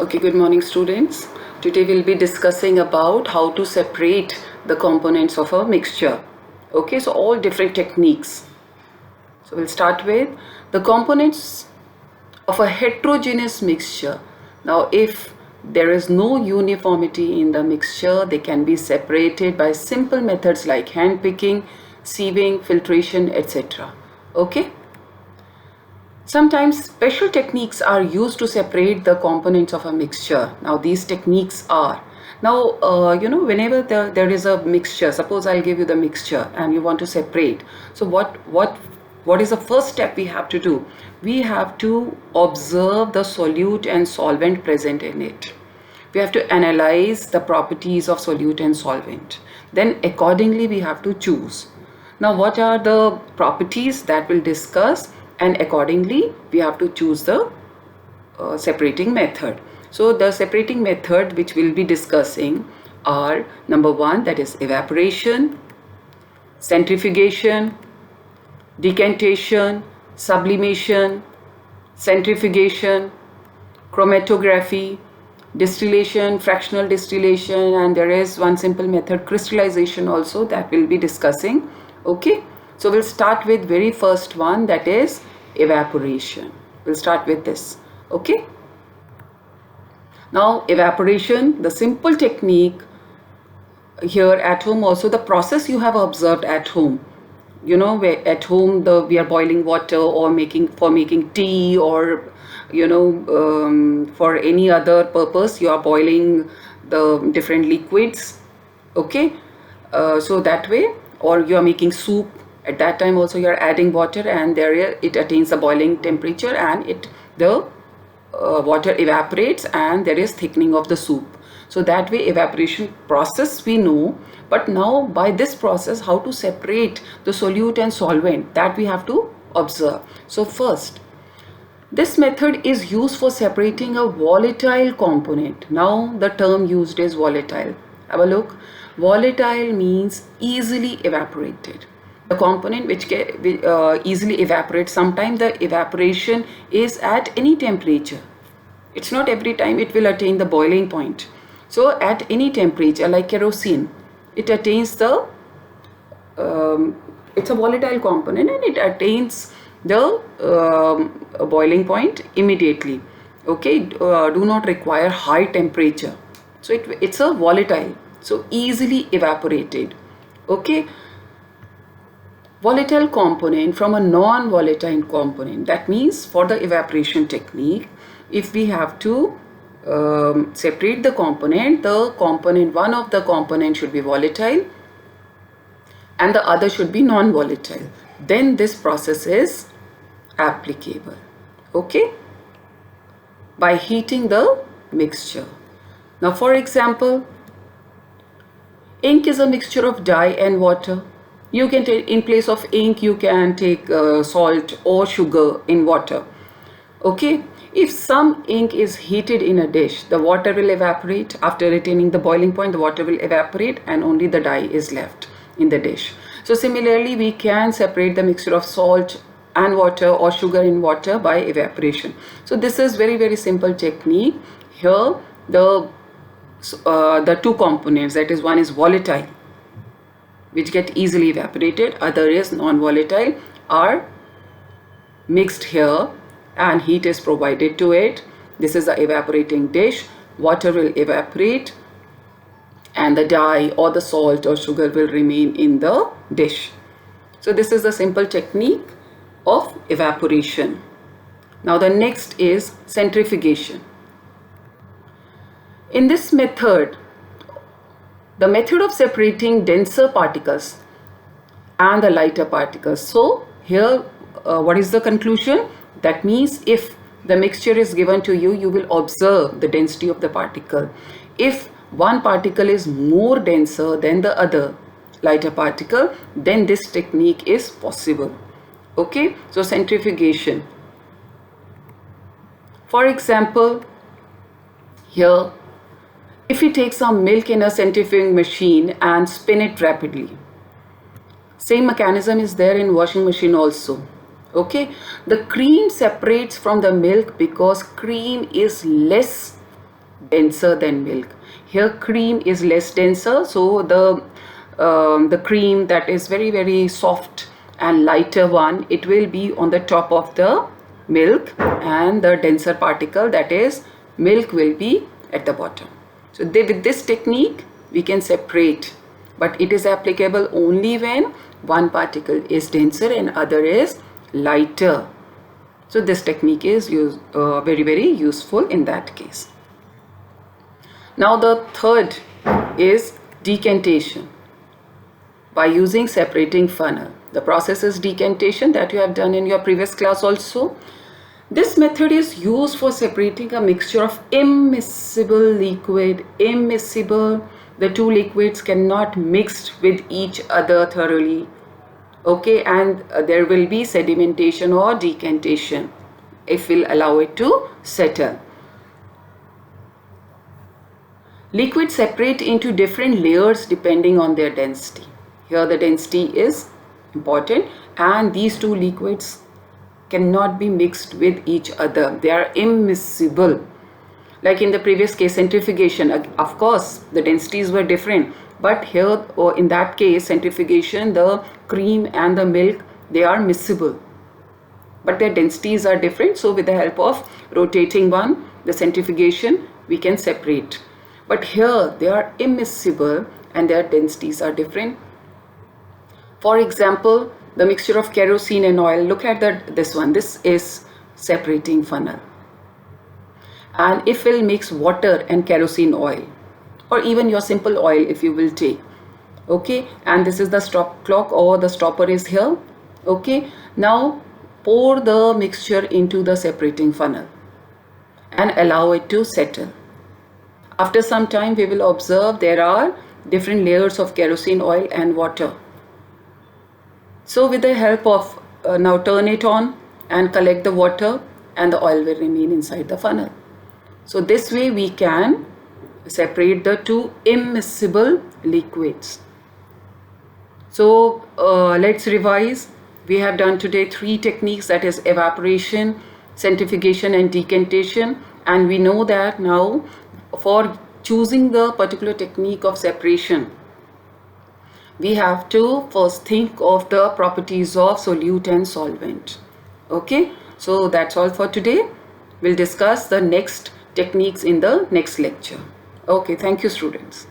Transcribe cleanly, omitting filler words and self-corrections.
Okay, good morning students. Today we'll be discussing about how to separate the components of a mixture. Okay, so all different techniques. So we'll start with the components of a heterogeneous mixture. Now if there is no uniformity in the mixture, they can be separated by simple methods like hand picking, sieving, filtration, etc. Okay. Sometimes special techniques are used to separate the components of a mixture. Now these techniques are, whenever there is a mixture, suppose I'll give you the mixture and you want to separate. So what is the first step we have to do? We have to observe the solute and solvent present in it. We have to analyze the properties of solute and solvent. Then accordingly we have to choose. Now what are the properties that we'll discuss, and accordingly we have to choose the separating method. So the separating method which we'll be discussing are number one, that is evaporation, centrifugation, decantation, sublimation, centrifugation, chromatography, distillation, fractional distillation, and there is one simple method, crystallization, also, that we'll be discussing. Okay, so we'll start with very first one, that is evaporation. We'll start with this. Okay, now evaporation, the simple technique here at home, also the process you have observed at home. You know, where at home we are boiling water or making tea, or for any other purpose you are boiling the different liquids. Okay, so that way, or you are making soup, at that time also you are adding water, and it attains the boiling temperature, and the water evaporates and there is thickening of the soup. So that way evaporation process we know, but now by this process how to separate the solute and solvent, that we have to observe. So first, this method is used for separating a volatile component. Now the term used is volatile. Have a look. Volatile means easily evaporated. The component which easily evaporates, sometimes the evaporation is at any temperature. It's not every time it will attain the boiling point. So at any temperature, like kerosene, it attains the, it's a volatile component and it attains the boiling point immediately. Okay, do not require high temperature. So it's a volatile, so easily evaporated. Okay, volatile component from a non-volatile component. That means for the evaporation technique, if we have to separate the component, one of the component should be volatile and the other should be non-volatile. Then this process is applicable. Okay, by heating the mixture. Now for example, ink is a mixture of dye and water. You can take, in place of ink, you can take salt or sugar in water. Okay, if some ink is heated in a dish, the water will evaporate. After attaining the boiling point, the water will evaporate and only the dye is left in the dish. So similarly, we can separate the mixture of salt and water or sugar in water by evaporation. So this is very, very simple technique. Here the two components, that is, one is volatile, which get easily evaporated, other is non-volatile, are mixed here and heat is provided to it. This is the evaporating dish. Water will evaporate and the dye or the salt or sugar will remain in the dish. So this is the simple technique of evaporation. Now the next is centrifugation. In this method, the method of separating denser particles and the lighter particles. So here what is the conclusion? That means if the mixture is given to you, you will observe the density of the particle. If one particle is more denser than the other lighter particle, then this technique is possible. Okay, so centrifugation. For example, here, if we take some milk in a centrifuging machine and spin it rapidly, same mechanism is there in washing machine also. Okay, the cream separates from the milk because cream is less denser than milk. Here cream is less denser, so the cream that is very very soft and lighter one, it will be on the top of the milk, and the denser particle, that is milk, will be at the bottom. So with this technique we can separate, but it is applicable only when one particle is denser and other is lighter. So this technique is very very useful in that case. Now the third is decantation by using separating funnel. The process is decantation that you have done in your previous class also. This method is used for separating a mixture of immiscible liquid. Immiscible, the two liquids cannot mix with each other thoroughly. Okay, and there will be sedimentation or decantation if we'll allow it to settle. Liquids separate into different layers depending on their density. Here the density is important, and these two liquids cannot be mixed with each other. They are immiscible. Like in the previous case, centrifugation, of course the densities were different, but here in that case centrifugation, the cream and the milk, they are miscible, but their densities are different. So with the help of rotating one, the centrifugation, we can separate. But here they are immiscible and their densities are different. For example, the mixture of kerosene and oil, look at this one, this is separating funnel. And if we'll mix water and kerosene oil, or even your simple oil if you will take, okay, and this is the stop clock or the stopper is here, okay. Now pour the mixture into the separating funnel and allow it to settle. After some time we will observe there are different layers of kerosene oil and water. So with the help of now turn it on and collect the water, and the oil will remain inside the funnel. So this way we can separate the two immiscible liquids. So let's revise. We have done today 3 techniques, that is evaporation, centrifugation and decantation, and we know that now for choosing the particular technique of separation, we have to first think of the properties of solute and solvent. Okay, so that's all for today. We'll discuss the next techniques in the next lecture. Okay, thank you students.